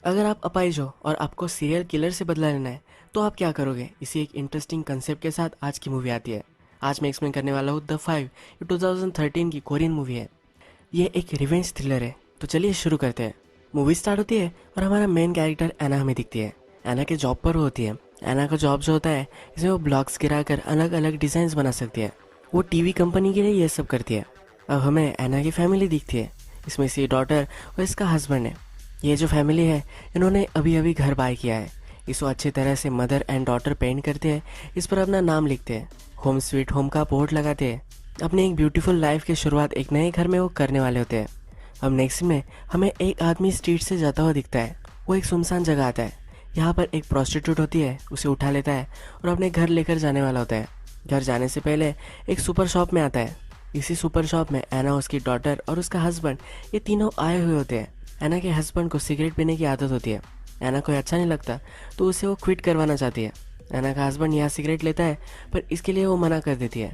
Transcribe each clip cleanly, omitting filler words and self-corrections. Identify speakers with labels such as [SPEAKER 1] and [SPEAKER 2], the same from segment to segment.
[SPEAKER 1] अगर आप अपाहिज हो और आपको सीरियल किलर से बदला लेना है तो आप क्या करोगे? इसी एक इंटरेस्टिंग कंसेप्ट के साथ आज की मूवी आती है। आज मैं एक्सप्लेन करने वाला हूँ द फाइव। ये 2013 की कोरियन मूवी है। ये एक रिवेंज थ्रिलर है। तो चलिए शुरू करते हैं। मूवी स्टार्ट होती है और हमारा मेन कैरेक्टर एना हमें दिखती है। एना के जॉब पर वो होती है। एना का जॉब जो होता है, इसमें वो ब्लॉक्स गिराकर अलग अलग डिजाइन बना सकती है। वो टीवी कंपनी के लिए ये सब करती है। अब हमें एना की फैमिली दिखती है। इसमें इसकी डॉटर और इसका हस्बैंड है। ये जो फैमिली है, इन्होंने अभी अभी घर बाय किया है। इसको अच्छी तरह से मदर एंड डॉटर पेंट करते हैं। इस पर अपना नाम लिखते हैं। होम स्वीट होम का बोर्ड लगाते हैं। अपनी एक ब्यूटीफुल लाइफ की शुरुआत एक नए घर में वो करने वाले होते हैं। अब नेक्स्ट में हमें एक आदमी स्ट्रीट से जाता हुआ दिखता है। वो एक सुनसान जगह आता है। यहाँ पर एक प्रोस्टिट्यूट होती है, उसे उठा लेता है और अपने घर लेकर जाने वाला होता है। घर जाने से पहले एक सुपर शॉप में आता है। इसी सुपर शॉप में एना, उसकी डॉटर और उसका हस्बैंड, ये तीनों आए हुए होते हैं। एना के हस्बैंड को सिगरेट पीने की आदत होती है। एना को अच्छा नहीं लगता तो उसे वो क्विट करवाना चाहती है। एना का हस्बैंड यहाँ सिगरेट लेता है पर इसके लिए वो मना कर देती है।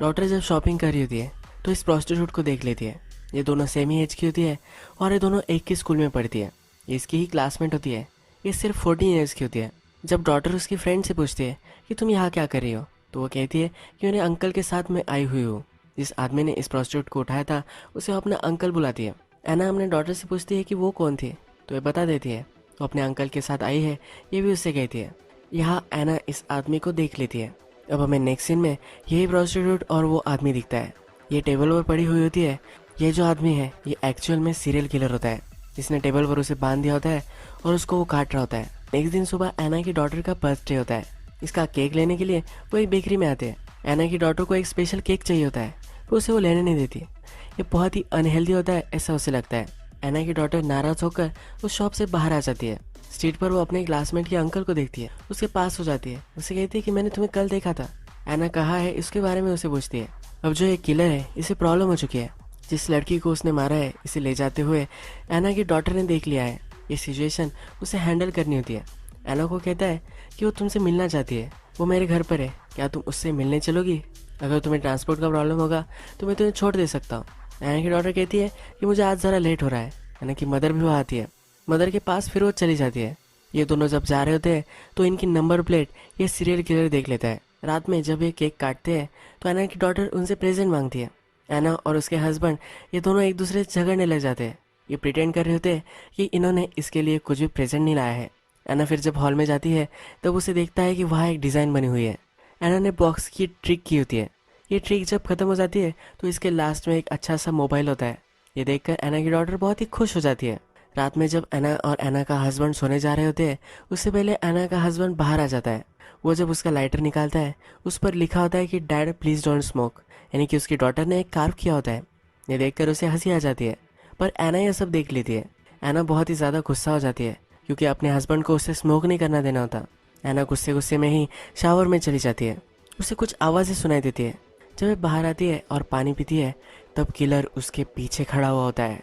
[SPEAKER 1] डॉटर जब शॉपिंग कर रही होती है तो इस प्रोस्टिट्यूट को देख लेती है। ये दोनों सेम ही एज की होती है और ये दोनों एक ही स्कूल में पढ़ती है। ये इसकी ही क्लासमेट होती है। ये सिर्फ 14 ईयर्स की होती है। जब डॉटर उसकी फ्रेंड से पूछती है कि तुम यहाँ क्या कर रही हो, तो वो कहती है कि मेरे अंकल के साथ मैं आई हुई हूँ। जिस आदमी ने इस प्रोस्टिट्यूट को उठाया था उसे वो अपना अंकल बुलाती है। एना अपने डॉटर से पूछती है कि वो कौन थी, तो ये बता देती है वो अपने अंकल के साथ आई है। ये भी उससे कहती है। यहाँ एना इस आदमी को देख लेती है। अब हमें नेक्स्ट सीन में यही प्रोस्टिट्यूट और वो आदमी दिखता है। ये टेबल पर पड़ी हुई होती है। ये जो आदमी है ये एक्चुअल में सीरियल किलर होता है। इसने टेबल पर उसे बांध दिया होता है और उसको वो काट रहा होता है। नेक्स्ट दिन सुबह एना की डॉटर का बर्थडे होता है। इसका केक लेने के लिए वो एक बेकरी में आते हैं। एना की डॉटर को एक स्पेशल केक चाहिए होता है तो उसे वो लेने नहीं देती। ये बहुत ही अनहेल्दी होता है ऐसा उसे लगता है। एना की डॉटर नाराज होकर उस शॉप से बाहर आ जाती है। स्ट्रीट पर वो अपने क्लासमेट के अंकल को देखती है। उसके पास हो जाती है। उसे कहती है कि मैंने तुम्हें कल देखा था। एना कहा है इसके बारे में उसे पूछती है। अब जो ये किलर है इसे प्रॉब्लम हो चुकी है। जिस लड़की को उसने मारा है इसे ले जाते हुए एना की डॉटर ने देख लिया है। ये सिचुएशन उसे हैंडल करनी होती है। एना को कहता है कि वो तुमसे मिलना चाहती है। वो मेरे घर पर है, क्या तुम उससे मिलने चलोगी? अगर तुम्हें ट्रांसपोर्ट का प्रॉब्लम होगा तो मैं तुम्हें छोड़ दे सकता हूँ। एना की डॉटर कहती है कि मुझे आज ज़रा लेट हो रहा है। एना की मदर भी वहाँ आती है। मदर के पास फिर वो चली जाती है। ये दोनों जब जा रहे होते हैं तो इनकी नंबर प्लेट ये सीरियल किलर देख लेता है। रात में जब ये केक काटते हैं तो एना की डॉटर उनसे प्रेजेंट मांगती है। एना और उसके हस्बैंड ये दोनों एक दूसरे से झगड़ने लग जाते हैं। ये प्रिटेंड कर रहे होते हैं कि इन्होंने इसके लिए कुछ भी प्रेजेंट नहीं लाया है। एना फिर जब हॉल में जाती है तब उसे देखता है कि वहाँ एक डिज़ाइन बनी हुई है। एना ने बॉक्स की ट्रिक की होती है। ये ट्रिक जब खत्म हो जाती है तो इसके लास्ट में एक अच्छा सा मोबाइल होता है। ये देखकर एना की डॉटर बहुत ही खुश हो जाती है। रात में जब एना और एना का हस्बैंड सोने जा रहे होते हैं उससे पहले एना का हस्बैंड बाहर आ जाता है। वो जब उसका लाइटर निकालता है उस पर लिखा होता है कि डैड प्लीज़ डोंट स्मोक, यानी कि उसकी डॉटर ने एक कार्व किया होता है। ये देखकर उसे हंसी आ जाती है पर एना यह सब देख लेती है। एना बहुत ही ज़्यादा गुस्सा हो जाती है क्योंकि अपने हस्बैंड को उससे स्मोक नहीं करना देना होता। एना गुस्से गुस्से में ही शावर में चली जाती है। उसे कुछ आवाज़ें सुनाई देती है। जब वो बाहर आती है और पानी पीती है तब किलर उसके पीछे खड़ा हुआ होता है।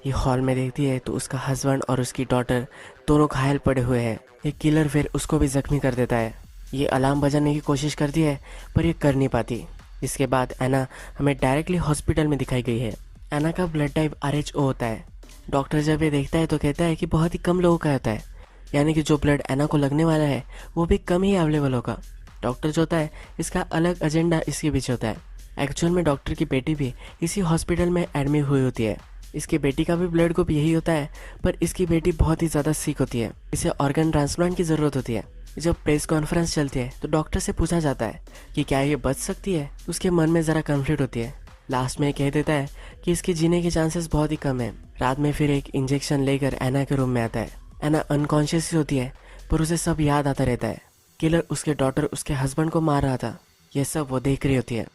[SPEAKER 1] ये हॉल में देखती है तो उसका हस्बैंड और उसकी डॉटर दोनों घायल पड़े हुए हैं। ये किलर फिर उसको भी जख्मी कर देता है। ये अलार्म बजाने की कोशिश करती है पर ये कर नहीं पाती। इसके बाद एना हमें डायरेक्टली हॉस्पिटल में दिखाई गई है। एना का ब्लड टाइप RH होता है। डॉक्टर जब ये देखता है तो कहता है कि बहुत ही कम लोगों का होता है, यानी कि जो ब्लड एना को लगने वाला है वो भी कम ही अवेलेबल होगा। डॉक्टर जो होता है इसका अलग एजेंडा इसके पीछे होता है। एक्चुअल में डॉक्टर की बेटी भी इसी हॉस्पिटल में एडमिट हुई होती है। इसकी बेटी का भी ब्लड ग्रुप यही होता है पर इसकी बेटी बहुत ही ज़्यादा सिक होती है। इसे ऑर्गन ट्रांसप्लांट की ज़रूरत होती है। जब प्रेस कॉन्फ्रेंस चलती है तो डॉक्टर से पूछा जाता है कि क्या ये बच सकती है। उसके मन में ज़रा कंफ्लिक्ट होती है। लास्ट में कह देता है कि इसके जीने के चांसेस बहुत ही कम है। रात में फिर एक इंजेक्शन लेकर एना के रूम में आता है। एना अनकॉन्शियस ही होती है पर उसे सब याद आता रहता है। किलर उसके डॉटर उसके हस्बैंड को मार रहा था, यह सब वो देख रही होती है।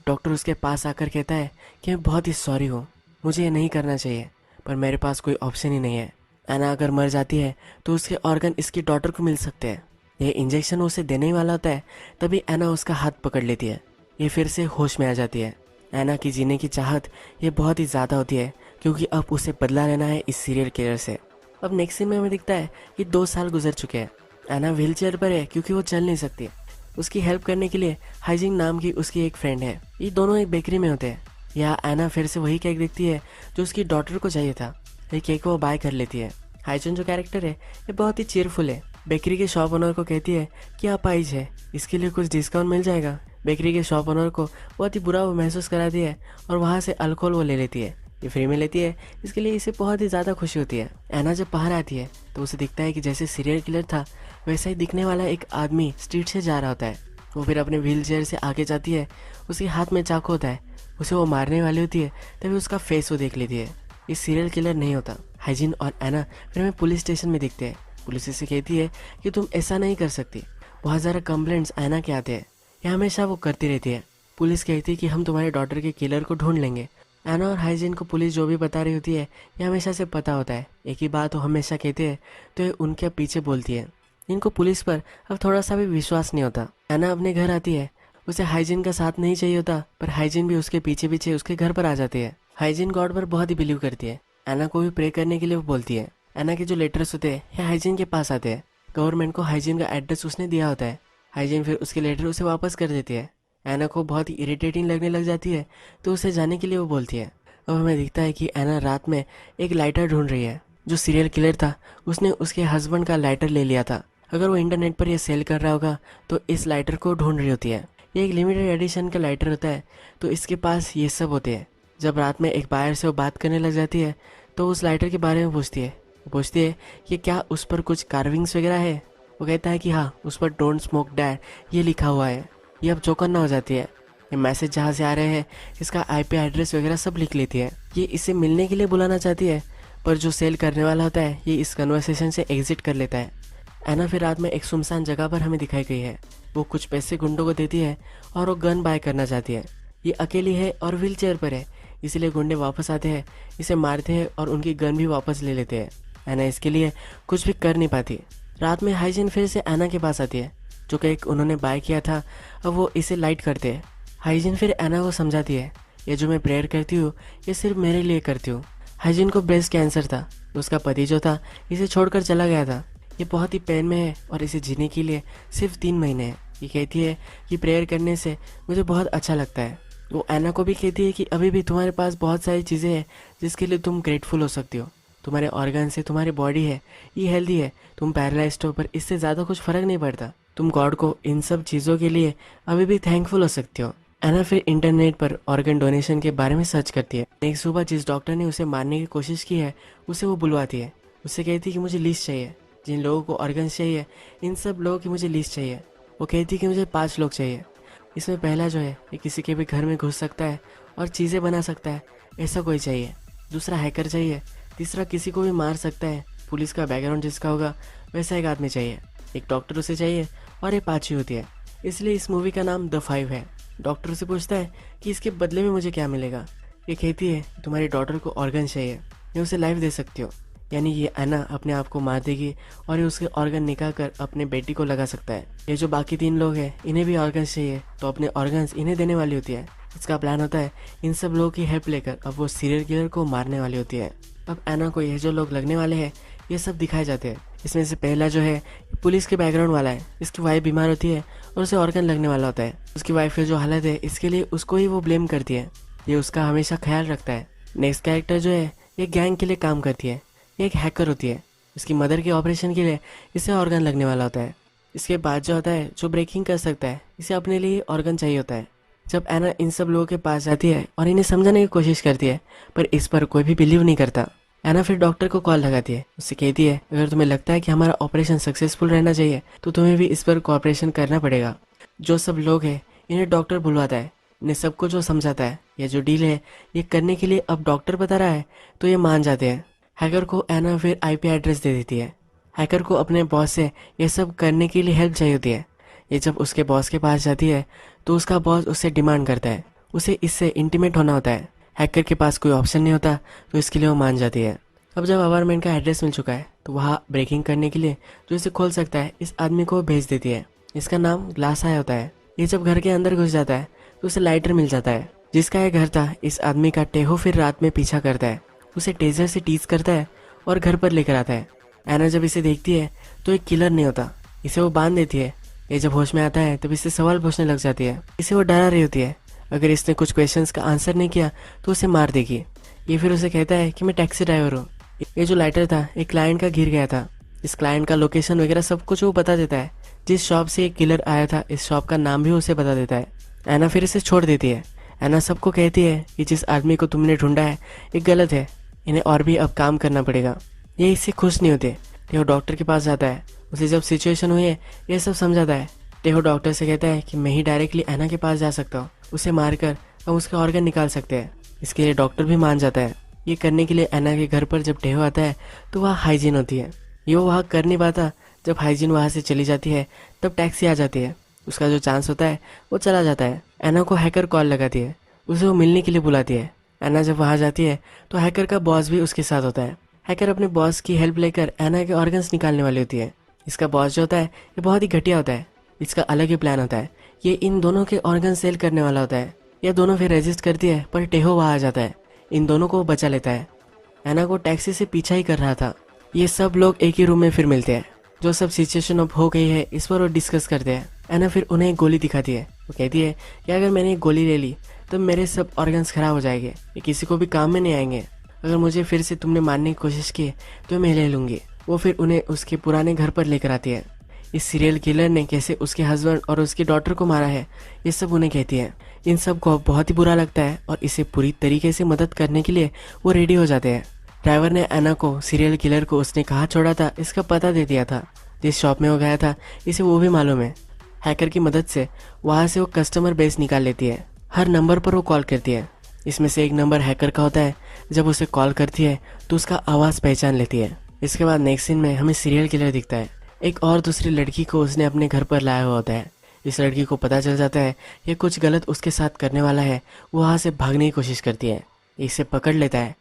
[SPEAKER 1] डॉक्टर उसके पास आकर कहता है कि मैं बहुत ही सॉरी हूँ, मुझे ये नहीं करना चाहिए पर मेरे पास कोई ऑप्शन ही नहीं है। एना अगर मर जाती है तो उसके ऑर्गन इसकी डॉटर को मिल सकते हैं। ये इंजेक्शन उसे देने ही वाला होता है तभी एना उसका हाथ पकड़ लेती है। ये फिर से होश में आ जाती है। एना की जीने की चाहत ये बहुत ही ज़्यादा होती है क्योंकि अब उसे बदला लेना है इस सीरियल किलर से। अब नेक्स्ट सीन में हमें दिखता है कि 2 साल गुजर चुके हैं। एना व्हील चेयर पर है क्योंकि वो चल नहीं सकती। उसकी हेल्प करने के लिए हाइजिंग नाम की उसकी एक फ्रेंड है। ये दोनों एक बेकरी में होते हैं। यहाँ एना फिर से वही केक देखती है जो उसकी डॉटर को चाहिए था। ये केक वो बाय कर लेती है। हाइजन जो कैरेक्टर है ये बहुत ही चीयरफुल है। बेकरी के शॉप ओनर को कहती है कि आप आइज है, इसके लिए कुछ डिस्काउंट मिल जाएगा। बेकरी के शॉप ओनर को बहुत ही बुरा वो महसूस कराती है और वहाँ से अल्कोहल वो ले लेती है, ये फ्री में लेती है, इसके लिए इसे बहुत ही ज़्यादा खुशी होती है। एना जब बाहर आती है तो उसे दिखता है कि जैसे सीरियल किलर था वैसा ही दिखने वाला एक आदमी स्ट्रीट से जा रहा होता है। वो फिर अपने व्हील चेयर से आगे जाती है, उसके हाथ में चाकू होता है, उसे वो मारने वाली होती है, तभी उसका फेस वो देख लेती है। ये सीरियल किलर नहीं होता। हाइजिन और एना फिर हमें पुलिस स्टेशन में दिखते हैं। पुलिस से कहती है कि तुम ऐसा नहीं कर सकती। बहुत ज़्यादा कंप्लेंट्स एना के आते हैं, ये हमेशा वो करती रहती है। पुलिस कहती है कि हम तुम्हारे डॉटर के किलर को ढूंढ लेंगे। एना और हाइजिन को पुलिस जो भी बता रही होती है ये हमेशा से पता होता है, एक ही बात वो हमेशा कहते हैं तो ये उनके पीछे बोलती है। इनको पुलिस पर अब थोड़ा सा भी विश्वास नहीं होता। एना अपने घर आती है, उसे हाइजिन का साथ नहीं चाहिए होता, पर हाइजिन भी उसके पीछे पीछे उसके घर पर आ जाती है। हाइजिन गॉड पर बहुत ही बिलीव करती है। एना को भी प्रे करने के लिए वो बोलती है। एना के जो लेटर्स होते हैं ये हाइजिन के पास आते हैं। गवर्नमेंट को हाइजिन का एड्रेस उसने दिया होता है। हाइजिन फिर उसके लेटर उसे वापस कर देती है। एना को बहुत ही इरिटेटिंग लगने लग जाती है तो उसे जाने के लिए वो बोलती है। अब हमें दिखता है कि एना रात में एक लाइटर ढूंढ रही है। जो सीरियल किलर था उसने उसके हस्बैंड का लाइटर ले लिया था। अगर वो इंटरनेट पर ये सेल कर रहा होगा तो इस लाइटर को ढूंढ रही होती है। ये एक लिमिटेड एडिशन का लाइटर होता है तो इसके पास ये सब होते हैं। जब रात में एक बायर से वो बात करने लग जाती है तो उस लाइटर के बारे में पूछती है। वो पूछती है कि क्या उस पर कुछ कार्विंग्स वगैरह है। वो कहता है कि हाँ, उस पर डोंट स्मोक डैड ये लिखा हुआ है। ये अब चौकन्ना हो जाती है। ये मैसेज जहाँ से आ रहे हैं इसका आईपी एड्रेस वगैरह सब लिख लेती है। ये इसे मिलने के लिए बुलाना चाहती है, पर जो सेल करने वाला होता है ये इस कन्वर्सेशन से एग्जिट कर लेता है। एना फिर रात में एक सुनसान जगह पर हमें दिखाई गई है। वो कुछ पैसे गुंडों को देती है और वो गन बाय करना चाहती है। ये अकेली है और व्हील चेयर पर है, इसलिए गुंडे वापस आते हैं, इसे मारते हैं और उनकी गन भी वापस ले लेते हैं। एना इसके लिए कुछ भी कर नहीं पाती। रात में हाइजिन फिर से एना के पास आती है। जो केक उन्होंने बाय किया था अब वो इसे लाइट करते हैं। हाइजिन फिर एना को समझाती है, ये जो मैं प्रेयर करती हूँ ये सिर्फ मेरे लिए करती हूँ। हाइजिन को ब्रेस्ट कैंसर था, उसका पति जो था इसे छोड़कर चला गया था। ये बहुत ही पेन में है और इसे जीने के लिए सिर्फ 3 महीने हैं। ये कहती है कि प्रेयर करने से मुझे बहुत अच्छा लगता है। वो एना को भी कहती है कि अभी भी तुम्हारे पास बहुत सारी चीज़ें हैं जिसके लिए तुम ग्रेटफुल हो सकती हो। तुम्हारे ऑर्गन से तुम्हारी बॉडी है ये हेल्दी है, तुम पैरालाइज्ड हो पर इससे ज़्यादा कुछ फ़र्क नहीं पड़ता। तुम गॉड को इन सब चीज़ों के लिए अभी भी थैंकफुल हो सकती हो। एना फिर इंटरनेट पर ऑर्गन डोनेशन के बारे में सर्च करती है। एक सुबह जिस डॉक्टर ने उसे मारने की कोशिश की है उसे वो बुलवाती है। उससे कहती है कि मुझे लिस्ट चाहिए, जिन लोगों को ऑर्गन्स चाहिए इन सब लोगों की मुझे लिस्ट चाहिए। वो कहती है कि मुझे 5 लोग चाहिए। इसमें पहला जो है ये किसी के भी घर में घुस सकता है और चीज़ें बना सकता है, ऐसा कोई चाहिए। दूसरा हैकर चाहिए। तीसरा किसी को भी मार सकता है, पुलिस का बैकग्राउंड जिसका होगा वैसा एक आदमी चाहिए। एक डॉक्टर उसे चाहिए और ये 5 ही होती है। इसलिए इस मूवी का नाम द 5 है। डॉक्टर से पूछता है कि इसके बदले में मुझे क्या मिलेगा। ये कहती है तुम्हारी डॉटर को ऑर्गन चाहिए, ये उसे लाइफ दे सकती हो। यानी ये एना अपने आप को मार देगी और ये उसके ऑर्गन निकाल कर अपने बेटी को लगा सकता है। ये जो बाकी 3 लोग हैं इन्हें भी ऑर्गन्स चाहिए तो अपने ऑर्गन्स इन्हें देने वाली होती है। इसका प्लान होता है इन सब लोगों की हेल्प लेकर अब वो सीरियल किलर को मारने वाली होती है। अब एना को ये जो लोग लगने वाले हैं ये सब दिखाए जाते हैं। इसमें से पहला जो है पुलिस के बैकग्राउंड वाला है। इसकी वाइफ बीमार होती है और उसे ऑर्गन लगने वाला होता है। उसकी वाइफ की जो हालत है इसके लिए उसको ही वो ब्लेम करती है। ये उसका हमेशा ख्याल रखता है। नेक्स्ट कैरेक्टर जो है ये गैंग के लिए काम करती है। ये एक हैकर होती है। इसकी मदर के ऑपरेशन के लिए इसे ऑर्गन लगने वाला होता है। इसके बाद जो होता है जो ब्रेकिंग कर सकता है इसे अपने लिए ऑर्गन चाहिए होता है। जब एना इन सब लोगों के पास जाती है और इन्हें समझाने की कोशिश करती है पर इस पर कोई भी बिलीव नहीं करता। एना फिर डॉक्टर को कॉल लगाती है। उससे कहती है अगर तुम्हें लगता है कि हमारा ऑपरेशन सक्सेसफुल रहना चाहिए तो तुम्हें भी इस पर कोऑपरेशन करना पड़ेगा। जो सब लोग हैं इन्हें डॉक्टर बुलवाता है, इन्हें सबको जो समझाता है। ये जो डील है ये करने के लिए अब डॉक्टर बता रहा है तो ये मान जाते हैं। हैकर को एना फिर आईपी एड्रेस दे देती है। हैकर को अपने बॉस से ये सब करने के लिए हेल्प चाहिए होती है। ये जब उसके बॉस के पास जाती है तो उसका बॉस उससे डिमांड करता है, उसे इससे इंटीमेट होना होता है। हैकर के पास कोई ऑप्शन नहीं होता तो इसके लिए वो मान जाती है। अब जब अपार्टमेंट का एड्रेस मिल चुका है तो वहाँ ब्रेकिंग करने के लिए जो इसे खोल सकता है इस आदमी को भेज देती है। इसका नाम ग्लास आया होता है। ये जब घर के अंदर घुस जाता है तो उसे लाइटर मिल जाता है। जिसका ये घर था इस आदमी का टेहो फिर रात में पीछा करता है, उसे टेजर से टीज करता है और घर पर लेकर आता है। एना जब इसे देखती है तो एक किलर नहीं होता, इसे वो बांध देती है। ये जब होश में आता है तब इससे सवाल पूछने लग जाती है। इसे वो डरा रही होती है, अगर इसने कुछ क्वेश्चंस का आंसर नहीं किया तो उसे मार देगी। ये फिर उसे कहता है कि मैं टैक्सी ड्राइवर हूँ, ये जो लाइटर था एक क्लाइंट का गिर गया था। इस क्लाइंट का लोकेशन वगैरह सब कुछ वो बता देता है। जिस शॉप से ये किलर आया था इस शॉप का नाम भी उसे बता देता है। एना फिर इसे छोड़ देती है। एना सबको कहती है कि जिस आदमी को तुमने ढूंढा है ये गलत है, इन्हें और भी अब काम करना पड़ेगा। ये इससे खुश नहीं होते। टेहो डॉक्टर के पास जाता है। उसे जब सिचुएशन हुई है ये सब समझाता है। टेहो डॉक्टर से कहता है कि मैं ही डायरेक्टली एना के पास जा सकता हूँ, उसे मारकर हम उसका ऑर्गन निकाल सकते हैं। इसके लिए डॉक्टर भी मान जाता है। ये करने के लिए एना के घर पर जब टेहो आता है तो वहाँ हाइजीन होती है। ये वो वहाँ कर नहीं पाता। जब हाइजीन वहाँ से चली जाती है तब टैक्सी आ जाती है। उसका जो चांस होता है वो चला जाता है। एना को हैकर कॉल लगाती है, उसे वो मिलने के लिए बुलाती है। एना जब वहाँ जाती है तो हैकर का बॉस भी उसके साथ होता है। हैकर अपने बॉस की हेल्प लेकर एना के ऑर्गन्स निकालने वाली होती है। इसका बॉस जो होता है ये बहुत ही घटिया होता है। इसका अलग ही प्लान होता है। ये इन दोनों के ऑर्गन सेल करने वाला होता है। ये दोनों फिर रेजिस्ट करती है पर टेहो वहाँ आ जाता है। इन दोनों को वो बचा लेता है। एना को टैक्सी से पीछा ही कर रहा था। ये सब लोग एक ही रूम में फिर मिलते हैं। जो सब सिचुएशन अब हो गई है इस पर वो डिस्कस करते हैं। एना फिर उन्हें एक गोली दिखाती है। वो कहती है कि अगर मैंने एक गोली ले ली तो मेरे सब ऑर्गन्स खराब हो जाएंगे, ये किसी को भी काम में नहीं आएंगे। अगर मुझे फिर से तुमने मारने की कोशिश की तो मैं ले लूँगी। वो फिर उन्हें उसके पुराने घर पर लेकर आती है। इस सीरियल किलर ने कैसे उसके हस्बैंड और उसकी डॉटर को मारा है ये सब उन्हें कहती है। इन सब को बहुत ही बुरा लगता है और इसे पूरी तरीके से मदद करने के लिए वो रेडी हो जाते हैं। ड्राइवर ने एना को सीरियल किलर को उसने कहाँ छोड़ा था इसका पता दे दिया था। जिस शॉप में वो गया था इसे वो भी मालूम है। हैकर की मदद से वहाँ से वो कस्टमर बेस निकाल लेती है। हर नंबर पर वो कॉल करती है। इसमें से एक नंबर हैकर का होता है। जब उसे कॉल करती है तो उसका आवाज़ पहचान लेती है। इसके बाद नेक्स्ट सीन में हमें सीरियल किलर दिखता है। एक और दूसरी लड़की को उसने अपने घर पर लाया हुआ होता है। इस लड़की को पता चल जाता है ये कुछ गलत उसके साथ करने वाला है। वो वहाँ से भागने की कोशिश करती है। इसे पकड़ लेता है,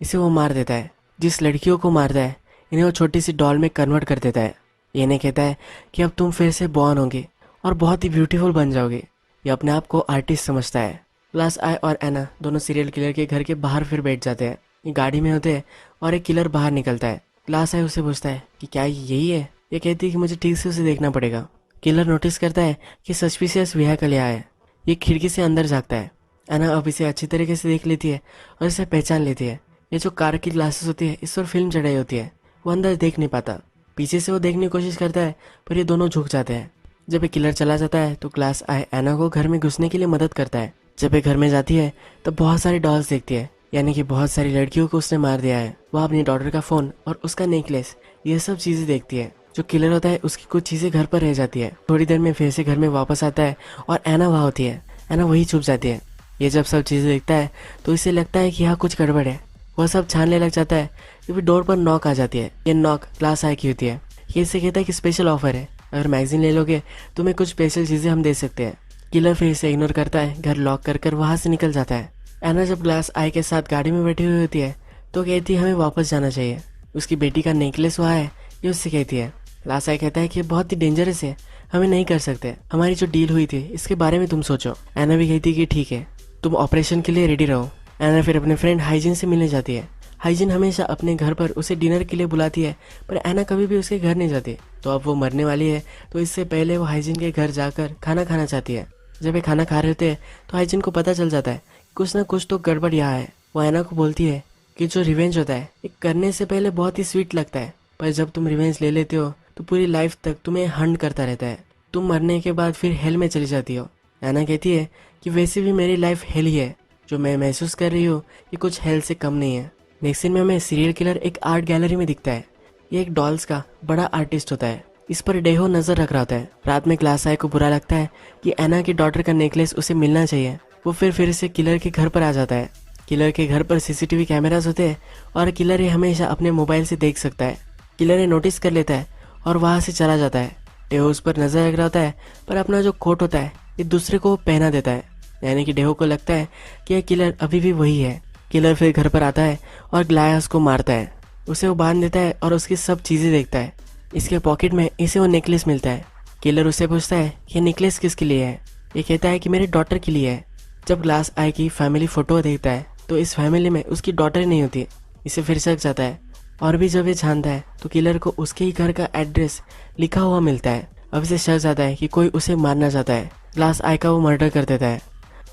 [SPEAKER 1] इसे वो मार देता है। जिस लड़कियों को मारता है इन्हें वो छोटी सी डॉल में कन्वर्ट कर देता है। ये नहीं कहता है कि अब तुम फिर से बॉर्न होगे और बहुत ही ब्यूटीफुल बन जाओगे। ये अपने आप को आर्टिस्ट समझता है। क्लास आई और एना दोनों सीरियल किलर के घर के बाहर फिर बैठ जाते हैं। ये गाड़ी में होते हैं और एक किलर बाहर निकलता है। क्लास आई उसे पूछता है कि क्या यही है। ये कहती है कि मुझे ठीक से उसे देखना पड़ेगा। किलर नोटिस करता है कि सस्पिशियस व्हीकल यहाँ है। ये खिड़की से अंदर झाँकता है। एना अब इसे अच्छी तरीके से देख लेती है और इसे पहचान लेती है। ये जो कार की ग्लासेस होती है इस पर फिल्म चढ़ाई होती है। वो अंदर देख नहीं पाता। पीछे से वो देखने की कोशिश करता है पर ये दोनों झुक जाते हैं। जब ये किलर चला जाता है तो क्लास आई एना को घर में घुसने के लिए मदद करता है। जब ये घर में जाती है तो बहुत सारी डॉल्स देखती है, यानी कि बहुत सारी लड़कियों को उसने मार दिया है। वह अपनी डॉटर का फ़ोन और उसका नेकलेस ये सब चीज़ें देखती है। जो किलर होता है उसकी कुछ चीज़ें घर पर रह जाती है। थोड़ी देर में फिर से घर में वापस आता है और एना वहाँ होती है। एना वही छुप जाती है। ये जब सब चीज़ें देखता है तो इसे लगता है कि यहाँ कुछ गड़बड़ है। वह सब छानने लग जाता है कि डोर पर नॉक आ जाती है। ये नॉक क्लास आई की होती है। ये इसे कहता है कि स्पेशल ऑफर है, अगर मैगजीन ले लोगे तो मैं कुछ स्पेशल चीज़ें हम दे सकते हैं। किलर फिर इसे इग्नोर करता है, घर लॉक कर कर वहाँ से निकल जाता है। एना जब क्लास आई के साथ गाड़ी में बैठी हुई होती है तो कहती है हमें वापस जाना चाहिए। उसकी बेटी का नेकलेस वहाँ है ये उससे कहती है। क्लास आई कहता है कि बहुत ही डेंजरस है, हमें नहीं कर सकते। हमारी जो डील हुई थी इसके बारे में तुम सोचो। एना भी कहती है कि ठीक है, तुम ऑपरेशन के लिए रेडी रहो। एना फिर अपने फ्रेंड हाइजीन से मिलने जाती है। हाइजीन हमेशा अपने घर पर उसे डिनर के लिए बुलाती है पर एना कभी भी उसके घर नहीं जाती। तो अब वो मरने वाली है तो इससे पहले वो हाइजीन के घर जाकर खाना खाना चाहती है। जब ये खाना खा रहे होते हैं तो हाइजीन को पता चल जाता है कुछ ना कुछ तो गड़बड़ यहाँ है। वो एना को बोलती है कि जो रिवेंज होता है ये करने से पहले बहुत ही स्वीट लगता है, पर जब तुम रिवेंज ले लेते हो तो पूरी लाइफ तक तुम्हें हंट करता रहता है। तुम मरने के बाद फिर हेल में चली जाती हो। एना कहती है कि वैसे भी मेरी लाइफ हेल ही है, जो मैं महसूस कर रही हूँ ये कुछ हेल से कम नहीं है। नेक्स्ट सीन में हमें सीरियल किलर एक आर्ट गैलरी में दिखता है। ये एक डॉल्स का बड़ा आर्टिस्ट होता है। इस पर डेहो नजर रख रहा होता है। रात में क्लास आई को बुरा लगता है कि एना की डॉटर का नेकलेस उसे मिलना चाहिए। वो फिर से किलर के घर पर आ जाता है। किलर के घर पर सीसीटीवी कैमरास होते हैं और किलर ये हमेशा अपने मोबाइल से देख सकता है। किलर ये नोटिस कर लेता है और वहाँ से चला जाता है। डेहो उस पर नजर रख रहा होता है पर अपना जो कोट होता है ये दूसरे को पहना देता है, यानी कि डेहो को लगता है कि यह किलर अभी भी वही है। किलर फिर घर पर आता है और ग्लायस को मारता है। उसे वो बांध देता है और उसकी सब चीज़ें देखता है। इसके पॉकेट में इसे वो नेकलेस मिलता है। किलर उससे पूछता है कि नेकलेस किसके लिए है। ये कहता है कि मेरे डॉटर के लिए है। जब ग्लास आई की फैमिली फोटो देखता है तो इस फैमिली में उसकी डॉटर नहीं होती। इसे फिर शक जाता है और भी जब ये छानता है तो किलर को उसके ही घर का एड्रेस लिखा हुआ मिलता है। अब इसे शक जाता है कि कोई उसे मारना चाहता है। ग्लास आई का वो मर्डर कर देता है।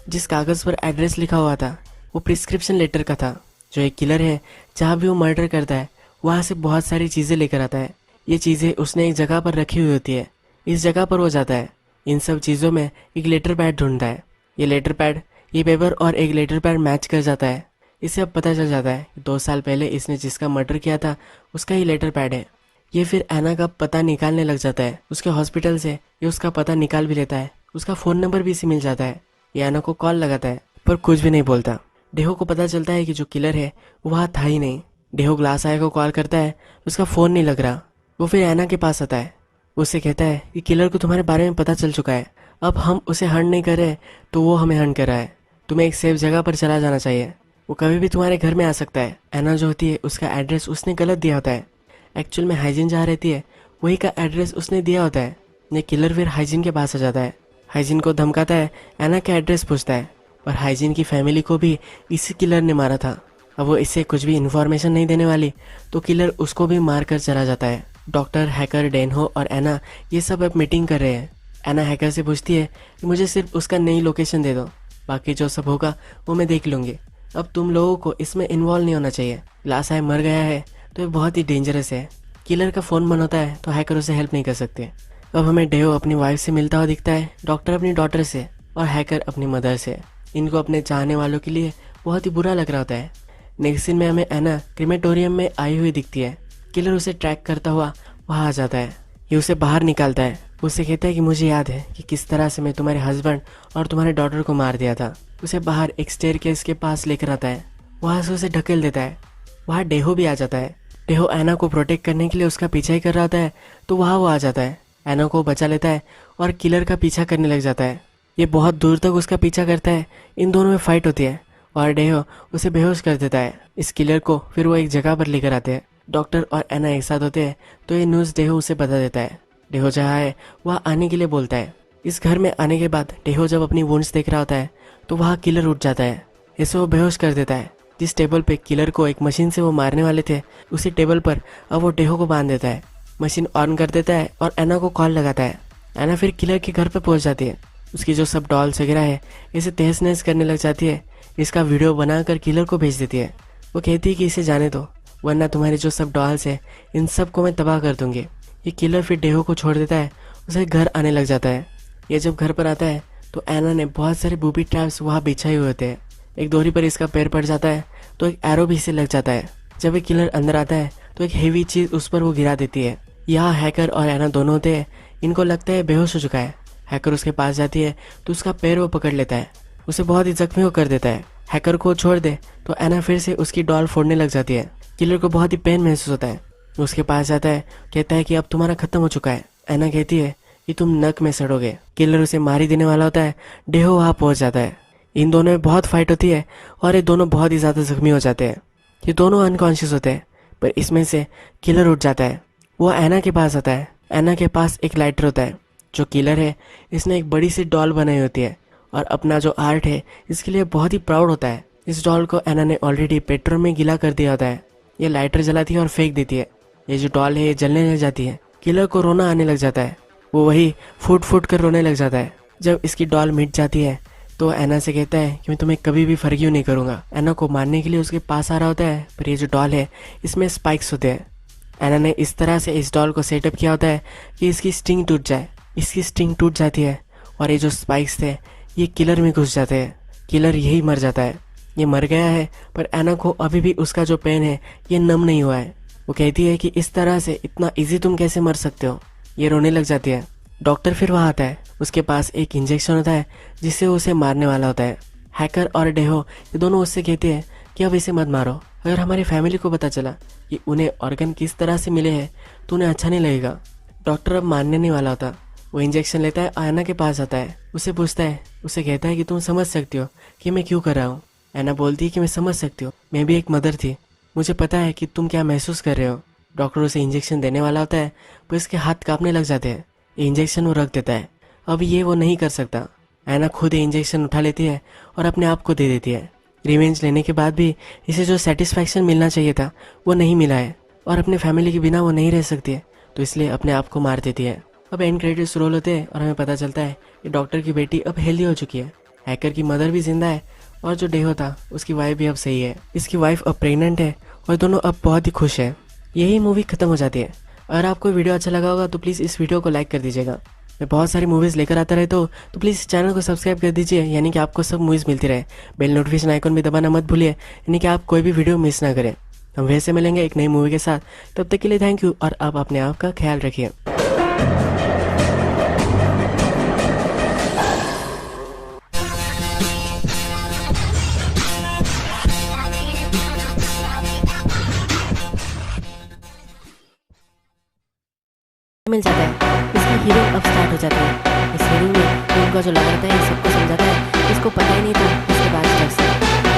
[SPEAKER 1] जिस कागज़ पर एड्रेस लिखा हुआ था वो प्रिस्क्रिप्शन लेटर का था। जो एक किलर है, जहाँ भी वो मर्डर करता है वहाँ से बहुत सारी चीज़ें लेकर आता है। ये चीज़ें उसने एक जगह पर रखी हुई होती है। इस जगह पर वो जाता है, इन सब चीज़ों में एक लेटर पैड ढूंढता है। ये लेटर पैड, ये पेपर और एक लेटर पैड मैच कर जाता है। इसे अब पता चल जाता है कि 2 साल पहले इसने जिसका मर्डर किया था उसका ही लेटर पैड है। ये फिर एना का पता निकालने लग जाता है। उसके हॉस्पिटल से ये उसका पता निकाल भी लेता है। उसका फ़ोन नंबर भी इसे मिल जाता है। ये एना को कॉल लगाता है पर कुछ भी नहीं बोलता। डेहो को पता चलता है कि जो किलर है वो वहाँ था ही नहीं। डेहो ग्लास आय को कॉल करता है, उसका फ़ोन नहीं लग रहा। वो फिर एना के पास आता है। उससे कहता है कि किलर को तुम्हारे बारे में पता चल चुका है, अब हम उसे हंट नहीं कर रहे तो वो हमें हंट कर रहा है। तुम्हें एक सेफ जगह पर चला जाना चाहिए, वो कभी भी तुम्हारे घर में आ सकता है। एना जो होती है उसका एड्रेस उसने गलत दिया होता है। एक्चुअल में हाइजीन जहाँ रहती है वही का एड्रेस उसने दिया होता है। ये किलर फिर हाइजीन के पास आ जाता है। हाइजीन को धमकाता है, एना का एड्रेस पूछता है। पर हाइजीन की फैमिली को भी इसी किलर ने मारा था। अब वो इससे कुछ भी इन्फॉर्मेशन नहीं देने वाली तो किलर उसको भी मार कर चला जाता है। डॉक्टर, हैकर, डेनहो और एना ये सब अब मीटिंग कर रहे हैं। एना हैकर से पूछती है कि मुझे सिर्फ उसका नई लोकेशन दे दो, बाकी जो सब होगा वो मैं देख लूँगी। अब तुम लोगों को इसमें इन्वॉल्व नहीं होना चाहिए। लासाई मर गया है तो ये बहुत ही डेंजरस है। किलर का फ़ोन बंद होता है तो हैकर उसे हेल्प नहीं कर सकते। अब हमें डेहो अपनी वाइफ से मिलता हुआ दिखता है, डॉक्टर अपनी डॉटर से और हैकर अपनी मदर से। इनको अपने चाहने वालों के लिए बहुत ही बुरा लग रहा होता है। नेक्स्ट सीन में हमें एना क्रीमेटोरियम में आई हुई दिखती है। किलर उसे ट्रैक करता हुआ वहाँ आ जाता है। ये उसे बाहर निकालता है। उससे कहता है कि मुझे याद है कि किस तरह से मैं तुम्हारे हस्बैंड और तुम्हारे डॉटर को मार दिया था। उसे बाहर एक स्टेयरकेस के पास लेकर आता है, वहाँ से उसे ढकेल देता है। वहाँ डेहो भी आ जाता है। डेहो एना को प्रोटेक्ट करने के लिए उसका पीछा ही कर रहा होता है तो वहाँ वो आ जाता है, एना को बचा लेता है और किलर का पीछा करने लग जाता है। ये बहुत दूर तक उसका पीछा करता है। इन दोनों में फाइट होती है और डेहो उसे बेहोश कर देता है। इस किलर को फिर वो एक जगह पर लेकर आते हैं। डॉक्टर और एना एक साथ होते हैं तो ये न्यूज़ डेहो उसे बता देता है। डेहो जहाँ है वहाँ आने के लिए बोलता है। इस घर में आने के बाद डेहो जब अपनी वुंड्स देख रहा होता है तो वहाँ किलर उठ जाता है। इसे वो बेहोश कर देता है। जिस टेबल पे किलर को एक मशीन से वो मारने वाले थे उसी टेबल पर अब वो डेहो को बांध देता है। मशीन ऑन कर देता है और एना को कॉल लगाता है। एना फिर किलर के घर पर पहुंच जाती है। उसकी जो सब डॉल्स वगैरह है इसे तहस नहस करने लग जाती है। इसका वीडियो बनाकर किलर को भेज देती है। वो कहती है कि इसे जाने दो वरना तुम्हारे जो सब डॉल्स है इन सब को मैं तबाह कर दूंगी। ये किलर फिर डेहो को छोड़ देता है, उसे घर आने लग जाता है। ये जब घर पर आता है तो एना ने बहुत सारे बूबी ट्रैप्स वहाँ बिछाए हुए होते हैं। एक दोहरी पर इसका पैर पड़ जाता है तो एक एरो भी इसे लग जाता है। जब एक किलर अंदर आता है तो एक हेवी चीज उस पर वो गिरा देती है। यहाँ हैकर और एना दोनों होते हैं। इनको लगता है बेहोश हो चुका है। हैकर उसके पास जाती है तो उसका पैर वो पकड़ लेता है, उसे बहुत ही जख्मी वो कर देता है। हैकर को छोड़ दे तो एना फिर से उसकी डॉल फोड़ने लग जाती है। किलर को बहुत ही पेन महसूस होता है। उसके पास जाता है, कहता है कि अब तुम्हारा खत्म हो चुका है। एना कहती है कि तुम नक में सड़ोगे। किलर उसे मार ही देने वाला होता है। डेहो वहाँ पहुँच जाता है। इन दोनों में बहुत फाइट होती है और ये दोनों बहुत ही ज़्यादा जख्मी हो जाते हैं। ये दोनों अनकॉन्शियस होते हैं पर इसमें से किलर उठ जाता है। वो एना के पास आता है। एना के पास एक लाइटर होता है। जो किलर है इसने एक बड़ी सी डॉल बनाई होती है और अपना जो आर्ट है इसके लिए बहुत ही प्राउड होता है। इस डॉल को एना ने ऑलरेडी पेट्रोल में गीला कर दिया होता है। ये लाइटर जलाती है और फेंक देती है। ये जो डॉल है ये जलने लग जाती है। किलर को रोना आने लग जाता है। वो वही फूट फूट कर रोने लग जाता है। जब इसकी डॉल मिट जाती है तो एना से कहता है कि मैं तुम्हें कभी भी फर्गिव नहीं करूंगा। एना को मारने के लिए उसके पास आ रहा होता है पर ये जो डॉल है इसमें स्पाइक्स होते हैं। एना ने इस तरह से इस डॉल को सेटअप किया होता है कि इसकी स्टिंग टूट जाए। इसकी स्टिंग टूट जाती है और ये जो स्पाइक्स थे ये किलर में घुस जाते हैं। किलर यही मर जाता है। ये मर गया है पर एना को अभी भी उसका जो पेन है ये नम नहीं हुआ है। वो कहती है कि इस तरह से इतना इजी तुम कैसे मर सकते हो। ये रोने लग जाती है। डॉक्टर फिर वहाँ आता है। उसके पास एक इंजेक्शन होता है जिससे वो उसे मारने वाला होता है। हैकर और डेहो ये दोनों उससे कहते हैं कि अब इसे मत मारो। अगर हमारी फैमिली को पता चला कि उन्हें ऑर्गन किस तरह से मिले हैं तो उन्हें अच्छा नहीं लगेगा। डॉक्टर अब मानने नहीं वाला होता। वो इंजेक्शन लेता है, एना के पास आता है, उसे पूछता है, उसे कहता है कि तुम समझ सकती हो कि मैं क्यों कर रहा हूँ। एना बोलती है कि मैं समझ सकती हूँ, मैं भी एक मदर थी, मुझे पता है कि तुम क्या महसूस कर रहे हो। डॉक्टर उसे इंजेक्शन देने वाला होता है पर इसके हाथ कांपने लग जाते हैं। ये इंजेक्शन वो रख देता है। अब ये वो नहीं कर सकता। एना खुद ये इंजेक्शन उठा लेती है और अपने आप को दे देती है। रिवेंज लेने के बाद भी इसे जो सेटिस्फैक्शन मिलना चाहिए था वो नहीं मिला है और अपने फैमिली के बिना वो नहीं रह सकती है तो इसलिए अपने आप को मार देती है। अब एंड क्रेडिट्स रोल होते हैं और हमें पता चलता है कि डॉक्टर की बेटी अब हेल्दी हो चुकी है। हैकर की मदर भी जिंदा है और जो डेहो था उसकी वाइफ भी अब सही है, इसकी वाइफ अब प्रेग्नेंट है और दोनों अब बहुत ही खुश है। यही मूवी खत्म हो जाती है। अगर आपको वीडियो अच्छा लगा होगा तो प्लीज़ इस वीडियो को लाइक कर दीजिएगा। मैं बहुत सारी मूवीज़ लेकर आता रहता हूँ, तो प्लीज़ चैनल को सब्सक्राइब कर दीजिए, यानी कि आपको सब मूवीज़ मिलती रहे। बेल नोटिफिकेशन आइकन भी दबाना मत भूलिए, यानी कि आप कोई भी वीडियो मिस ना करें। हम वैसे मिलेंगे एक नई मूवी के साथ, तब तक के लिए थैंक यू और आप अपने आप का ख्याल रखिए।
[SPEAKER 2] मिल जाता है। इसकी हीरोइन अब स्टार्ट हो जाती है। इस हीरोइन में उनका जो लगा रहता है सबको समझाता है, इसको पता ही नहीं था। इसके बाद जज से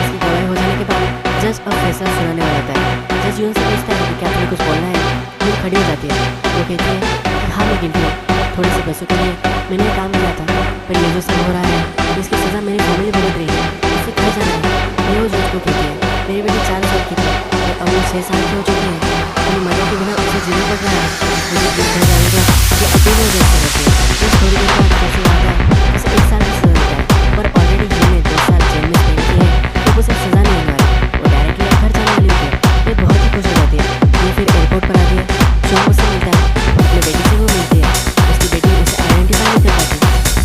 [SPEAKER 2] इसकी गवाही हो जाने के बाद जज अब फैसला सुनाने वाला होता है। जज यून से पूछता है कि क्या तुम्हें कुछ बोलना है। यून खड़ी हो जाती है। वो कहती है कि हाँ मैं गिल्टी हूँ, थोड़े से पैसों के लिए मैंने ये काम किया था, पर ये जो सब हो रहा है इसकी सज़ा मेरी फैमिली भुगत रही है। इसे घर जाना है। वो जज को कहती है मेरी बेटी 4 साल की थी और अब वो 6 साल की हो चुकी है। अपनी मदर के बिना उसे जीना पड़ रहा है। मुझे घर जाने का कि अकेले जज करती है। फिर थोड़ी देर बाद कैसे आता है उसे 1 साल की सजा मिलता है, पर ऑलरेडी ये ने 2 साल जेल में स्पेंड किए हैं, तो उसे सजा नहीं होने वाली। वो डायरेक्टली घर जाने वाली होती है। ये बहुत ही खुश हो जाती है। ये फिर एयरपोर्ट पर आती है। जॉन उससे मिलता है, अपने बेटी से वो मिलती है। उसकी बेटी उसे आइडेंटिफाई नहीं कर पाती।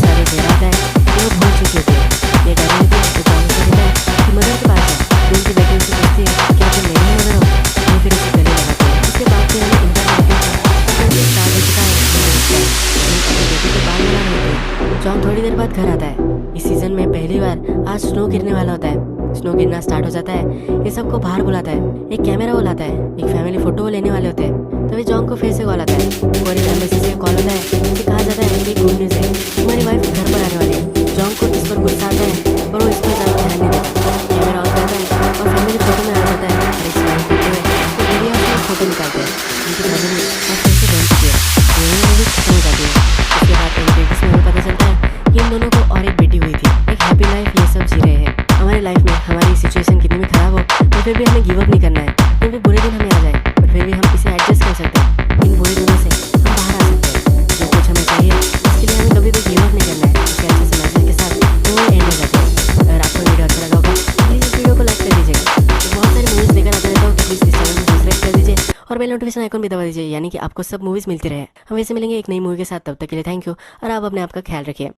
[SPEAKER 2] सारे जहरात है कि वो भूल चुकी होती है। ये डर रहती है तो जॉन उसे कहता है कि मदर के पास है। तो उनकी बेटी उसे पूछती है क्या तुम मेरी मदर हो। ये फिर उसे गले लगाती है। इसके बाद फिर हमें इंटरनेट स्टार हो चुका है। बेटी के बाल बना होते हैं। जॉन थोड़ी देर बाद घर आता है। इस सीजन में पहली बार आज स्नो गिरने वाला होता है। स्नो गिरना स्टार्ट हो जाता है। ये सबको बाहर बुलाता है। एक कैमरा बुलाता है। एक फैमिली फोटो वो लेने वाले होते हैं। तभी जॉन को फिर से कॉल आता है। फॉरेन एम्बेसी से कॉल होता है कि कहा जाता है कि गुड न्यूज़ है, तुम्हारी वाइफ घर पर आने वाली है। जॉन को इस पर गुस्सा आता है, पर वो इस पर ज़्यादा ध्यान नहीं देता। कैमरा ऑन करता है और फैमिली फोटो में आ जाता है। और इस स्माइल करते हुए वो वीडियो में फोटो निकालते हैं। उनकी फैमिली और फिर से बन चुकी है। यही मूवी खत्म हो जाती है। उसके बाद एंड क्रेडिट्स में हमें पता चलता है कि इन दोनों को और एक बेटी हुई थी। एक हैप्पी लाइफ ये सब जी रहे हैं। हमारी लाइफ में हमारी सिचुएशन कितनी भी खराब हो तो फिर भी हमें गिव अप नहीं करना है। फिर भी बुरे दिन हमें आ जाए पर फिर भी हम इसे एडजस्ट कर सकते हैं। इन बुरे दिनों से हम बाहर आ सकते हैं। जो कुछ हमें चाहिए इसके लिए हमें कभी भी गिव अप नहीं करना है। इसके अच्छे से मैसेज के साथ वो एंड हो जाते हैं। अगर आपको वीडियो अच्छा लगा होगा प्लीज़ इस वीडियो को लाइक कर दीजिएगा। तो बहुत सारी मूवीज़ लेकर आते रहता हूँ, तो प्लीज़ इस चैनल को सब्सक्राइब कर दीजिए और बेल नोटिफिकेशन आइकन भी दबा दीजिए, यानी कि आपको सब मूवीज़ मिलती रहे। हम वैसे मिलेंगे एक नई मूवी के साथ, तब तक के लिए थैंक यू और आप अपने आप का ख्याल रखिए।